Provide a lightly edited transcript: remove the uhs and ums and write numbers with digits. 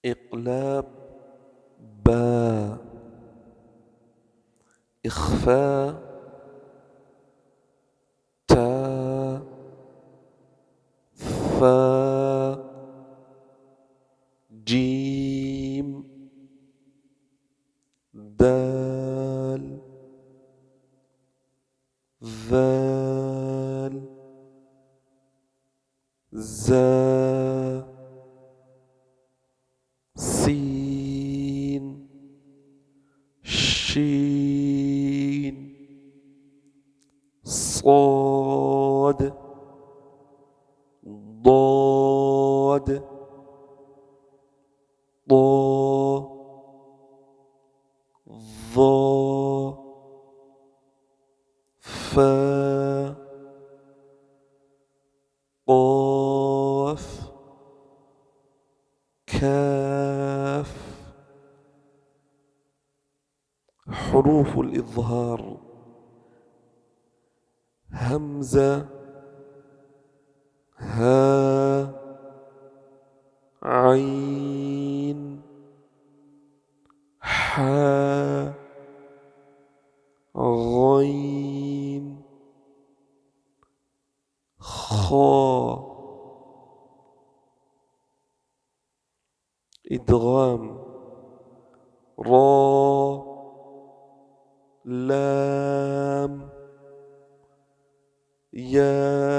إقلاب با. إخفاء تا ثا جيم دال ذال زا سين شين صاد ضاد ضا ظا فا قاف كاف. حروف الإظهار: همزة ها عين حا غين خا. إدغام: را لام يا